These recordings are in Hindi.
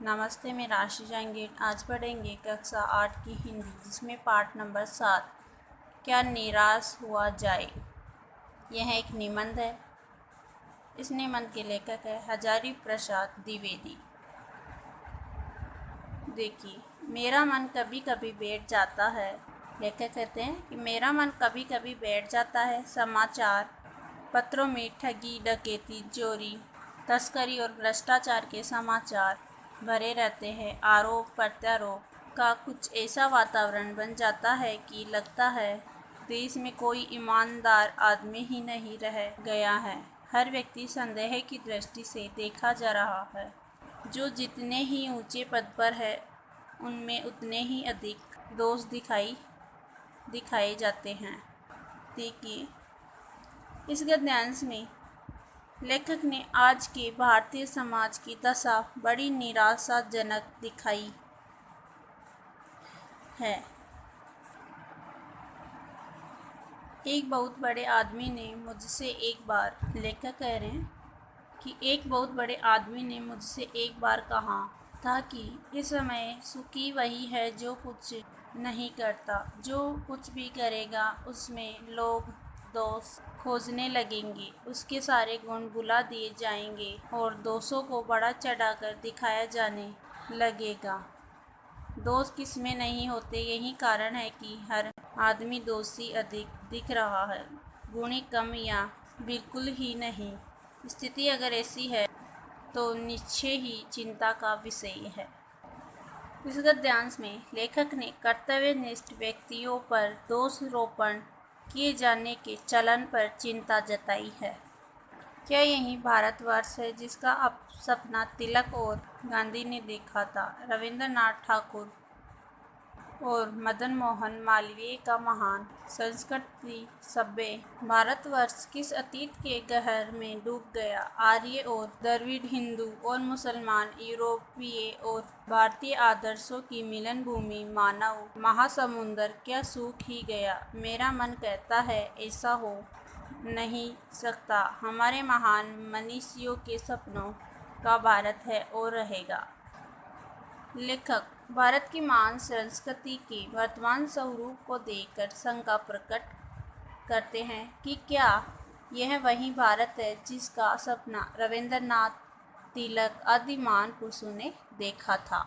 नमस्ते, मैं राशि जहांगीर। आज पढ़ेंगे कक्षा 8 की हिंदी, जिसमें पाठ नंबर 7 क्या निराश हुआ जाए। यह एक निबंध है। इस निबंध के लेखक है हजारी प्रसाद द्विवेदी। देखिए, मेरा मन कभी कभी बैठ जाता है। लेखक कहते हैं कि मेरा मन कभी कभी बैठ जाता है। समाचार पत्रों में ठगी, डकैती, चोरी, तस्करी और भ्रष्टाचार के समाचार भरे रहते हैं। आरोप प्रत्यारोप का कुछ ऐसा वातावरण बन जाता है कि लगता है देश में कोई ईमानदार आदमी ही नहीं रह गया है। हर व्यक्ति संदेह की दृष्टि से देखा जा रहा है। जो जितने ही ऊंचे पद पर है, उनमें उतने ही अधिक दोष दिखाए जाते हैं। देखिए, इस गद्यांश में लेखक ने आज के भारतीय समाज की दशा बड़ी निराशाजनक दिखाई है। एक बहुत बड़े आदमी ने मुझसे एक बार, लेखक कह रहे हैं कि एक बहुत बड़े आदमी ने मुझसे एक बार कहा था कि इस समय सुखी वही है जो कुछ नहीं करता। जो कुछ भी करेगा उसमें लोग दोष खोजने लगेंगे, उसके सारे गुण भुला दिए जाएंगे और दोषों को बड़ा चढ़ाकर दिखाया जाने लगेगा। दोष किसमें नहीं होते, यही कारण है कि हर आदमी दोषी अधिक दिख रहा है, गुणी कम या बिल्कुल ही नहीं। स्थिति अगर ऐसी है तो निश्चय ही चिंता का विषय है। इस गद्यांश में लेखक ने कर्तव्यनिष्ठ व्यक्तियों पर दोषारोपण किए जाने के चलन पर चिंता जताई है। क्या यही भारतवर्ष है जिसका सपना तिलक और गांधी ने देखा था, रविंद्रनाथ ठाकुर और मदन मोहन मालवीय का महान संस्कृति सभ्य भारतवर्ष किस अतीत के गहर में डूब गया। आर्य और द्रविड़, हिंदू और मुसलमान, यूरोपीय और भारतीय आदर्शों की मिलन भूमि मानव महासमुंदर क्या सूख ही गया। मेरा मन कहता है ऐसा हो नहीं सकता। हमारे महान मनीषियों के सपनों का भारत है और रहेगा। लेखक भारत की महान संस्कृति के वर्तमान स्वरूप को देखकर शंका प्रकट करते हैं कि क्या यह वही भारत है जिसका सपना रविंद्रनाथ, तिलक आदि महान पुरुषों ने देखा था।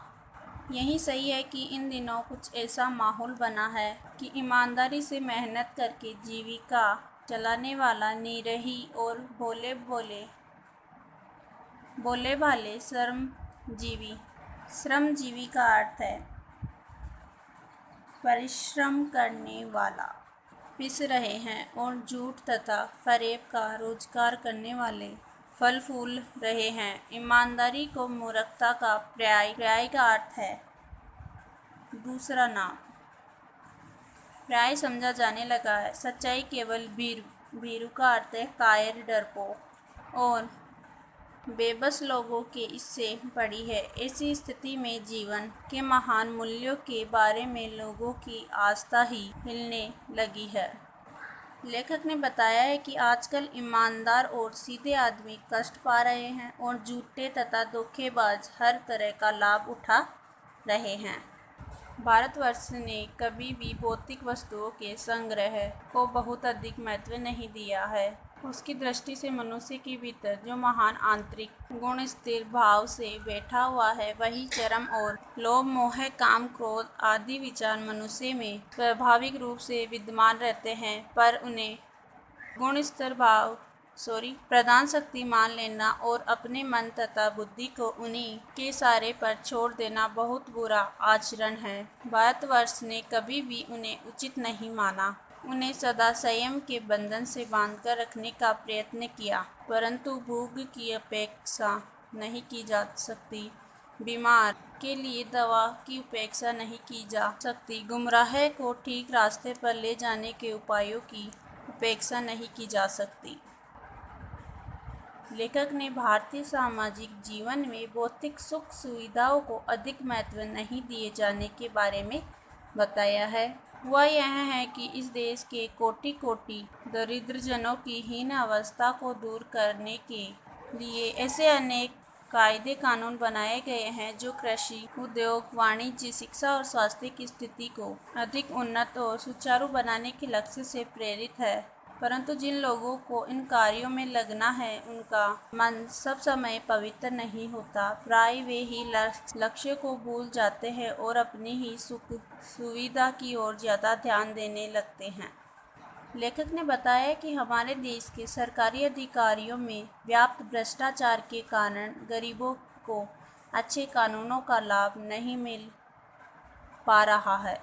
यही सही है कि इन दिनों कुछ ऐसा माहौल बना है कि ईमानदारी से मेहनत करके जीविका चलाने वाला निरही और भोले भाले श्रमजीवी का अर्थ है परिश्रम करने वाला, पिस रहे हैं और झूठ तथा फरेब का रोजगार करने वाले फल फूल रहे हैं। ईमानदारी को मूर्खता का पर्याय का अर्थ है दूसरा नाम पर्याय समझा जाने लगा है। सच्चाई केवल भीरू का अर्थ है कायर, डरपोक और बेबस लोगों के इससे बड़ी है। ऐसी स्थिति में जीवन के महान मूल्यों के बारे में लोगों की आस्था ही हिलने लगी है। लेखक ने बताया है कि आजकल ईमानदार और सीधे आदमी कष्ट पा रहे हैं और झूठे तथा धोखेबाज हर तरह का लाभ उठा रहे हैं। भारतवर्ष ने कभी भी भौतिक वस्तुओं के संग्रह को बहुत अधिक महत्व नहीं दिया है। उसकी दृष्टि से मनुष्य के भीतर जो महान आंतरिक गुण स्थिर भाव से बैठा हुआ है, वही चरम और लोभ, मोह, काम, क्रोध आदि विचार मनुष्य में स्वाभाविक रूप से विद्यमान रहते हैं, पर उन्हें गुण स्थिर भाव प्रधान शक्ति मान लेना और अपने मन तथा बुद्धि को उन्हीं के सहारे पर छोड़ देना बहुत बुरा आचरण है। भारतवर्ष ने कभी भी उन्हें उचित नहीं माना। उन्हें सदा संयम के बंधन से बांधकर रखने का प्रयत्न किया, परंतु भूख की अपेक्षा नहीं की जा सकती, बीमार के लिए दवा की उपेक्षा नहीं की जा सकती, गुमराह को ठीक रास्ते पर ले जाने के उपायों की उपेक्षा नहीं की जा सकती। लेखक ने भारतीय सामाजिक जीवन में भौतिक सुख सुविधाओं को अधिक महत्व नहीं दिए जाने के बारे में बताया है। वह यह है कि इस देश के कोटि कोटि दरिद्रजनों की हीन अवस्था को दूर करने के लिए ऐसे अनेक कायदे कानून बनाए गए हैं जो कृषि, उद्योग, वाणिज्य, शिक्षा और स्वास्थ्य की स्थिति को अधिक उन्नत और सुचारू बनाने के लक्ष्य से प्रेरित है। परंतु जिन लोगों को इन कार्यों में लगना है, उनका मन सब समय पवित्र नहीं होता। प्राय वे ही लक्ष्य को भूल जाते हैं और अपनी ही सुख सुविधा की ओर ज़्यादा ध्यान देने लगते हैं। लेखक ने बताया कि हमारे देश के सरकारी अधिकारियों में व्याप्त भ्रष्टाचार के कारण गरीबों को अच्छे कानूनों का लाभ नहीं मिल पा रहा है।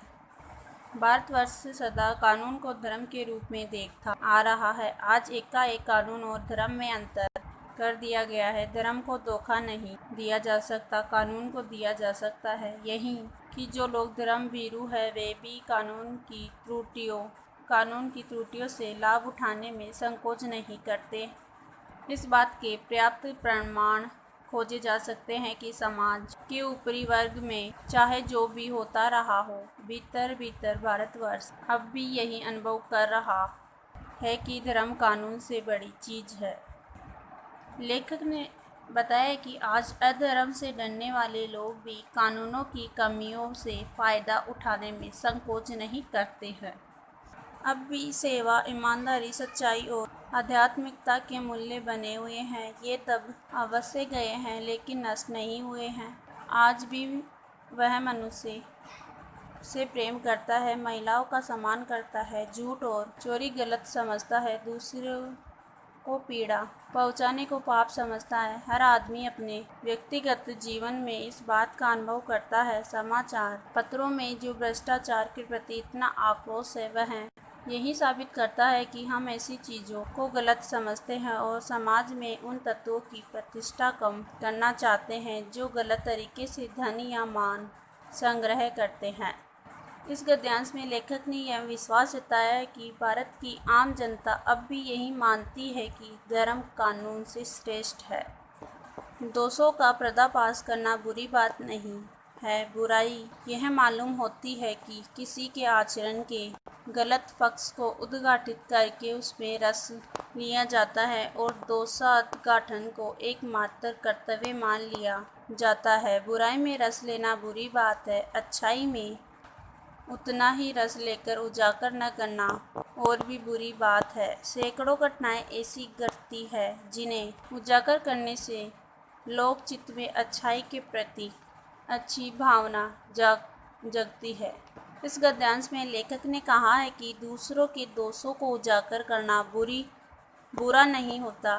भारतवर्ष से सदा कानून को धर्म के रूप में देखता आ रहा है। आज एकाएक कानून और धर्म में अंतर कर दिया गया है। धर्म को धोखा नहीं दिया जा सकता, कानून को दिया जा सकता है। यही कि जो लोग धर्म भीरू है वे भी कानून की त्रुटियों से लाभ उठाने में संकोच नहीं करते। इस बात के पर्याप्त प्रमाण खोजे जा सकते हैं कि समाज के ऊपरी वर्ग में चाहे जो भी होता रहा हो, भीतर भीतर भारतवर्ष अब भी यही अनुभव कर रहा है कि धर्म कानून से बड़ी चीज है। लेखक ने बताया कि आज अधर्म से डरने वाले लोग भी कानूनों की कमियों से फायदा उठाने में संकोच नहीं करते हैं। अब भी सेवा, ईमानदारी, सच्चाई और आध्यात्मिकता के मूल्य बने हुए हैं। ये तब अवश्य गए हैं लेकिन नष्ट नहीं हुए हैं। आज भी वह मनुष्य से प्रेम करता है, महिलाओं का सम्मान करता है, झूठ और चोरी गलत समझता है, दूसरों को पीड़ा पहुंचाने को पाप समझता है। हर आदमी अपने व्यक्तिगत जीवन में इस बात का अनुभव करता है। समाचार पत्रों में जो भ्रष्टाचार के प्रति इतना आक्रोश है, वह यही साबित करता है कि हम ऐसी चीज़ों को गलत समझते हैं और समाज में उन तत्वों की प्रतिष्ठा कम करना चाहते हैं जो गलत तरीके से धन या मान संग्रह करते हैं। इस गद्यांश में लेखक ने यह विश्वास जताया है कि भारत की आम जनता अब भी यही मानती है कि धर्म कानून से श्रेष्ठ है। दोषों का पर्दाफाश करना बुरी बात नहीं है। बुराई यह मालूम होती है कि किसी के आचरण के गलत पक्ष को उद्घाटित करके उसमें रस लिया जाता है और दोषोद्घाटन को एकमात्र कर्तव्य मान लिया जाता है। बुराई में रस लेना बुरी बात है। अच्छाई में उतना ही रस लेकर उजागर न करना और भी बुरी बात है। सैकड़ों घटनाएं ऐसी घटती है जिन्हें उजागर करने से लोक चित्त में अच्छाई के प्रति अच्छी भावना जगती है। इस गद्यांश में लेखक ने कहा है कि दूसरों के दोषों को उजागर करना बुरा नहीं होता,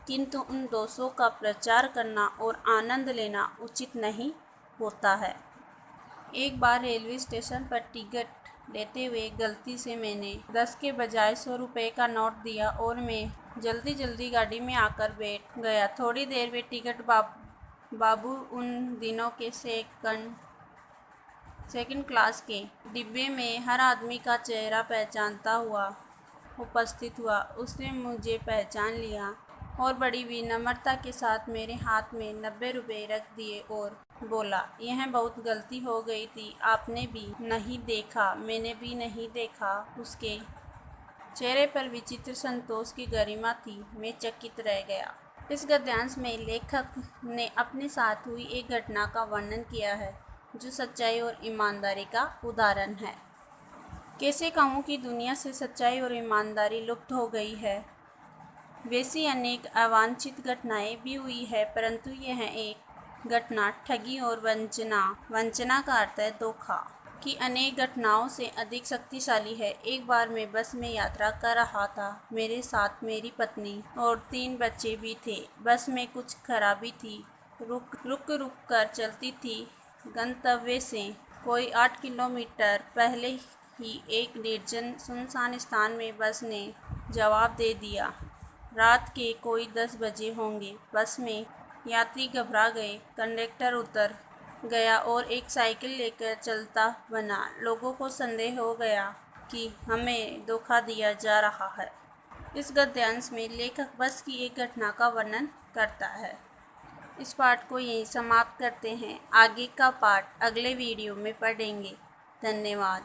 किंतु उन दोषों का प्रचार करना और आनंद लेना उचित नहीं होता है। एक बार रेलवे स्टेशन पर टिकट लेते हुए गलती से मैंने 10 के बजाय 100 रुपये का नोट दिया और मैं जल्दी गाड़ी में आकर बैठ गया। थोड़ी देर में टिकट बाबू उन दिनों के सेकंड क्लास के डिब्बे में हर आदमी का चेहरा पहचानता हुआ उपस्थित हुआ। उसने मुझे पहचान लिया और बड़ी विनम्रता के साथ मेरे हाथ में 90 रुपये रख दिए और बोला, यह बहुत गलती हो गई थी, आपने भी नहीं देखा, मैंने भी नहीं देखा। उसके चेहरे पर विचित्र संतोष की गरिमा थी। मैं चकित रह गया। इस गद्यांश में लेखक ने अपने साथ हुई एक घटना का वर्णन किया है जो सच्चाई और ईमानदारी का उदाहरण है। कैसे कहूँ कि दुनिया से सच्चाई और ईमानदारी लुप्त हो गई है। वैसी अनेक अवांछित घटनाएं भी हुई है, परंतु यह एक घटना ठगी और वंचना का अर्थ है धोखा की अनेक घटनाओं से अधिक शक्तिशाली है। एक बार मैं बस में यात्रा कर रहा था। मेरे साथ मेरी पत्नी और 3 बच्चे भी थे। बस में कुछ खराबी थी, रुक कर चलती थी। गंतव्य से कोई 8 किलोमीटर पहले ही एक निर्जन सुनसान स्थान में बस ने जवाब दे दिया। रात के कोई 10 बजे होंगे। बस में यात्री घबरा गए। कंडक्टर उतर गया और एक साइकिल लेकर चलता बना। लोगों को संदेह हो गया कि हमें धोखा दिया जा रहा है। इस गद्यांश में लेखक बस की एक घटना का वर्णन करता है। इस पाठ को यहीं समाप्त करते हैं। आगे का पाठ अगले वीडियो में पढ़ेंगे। धन्यवाद।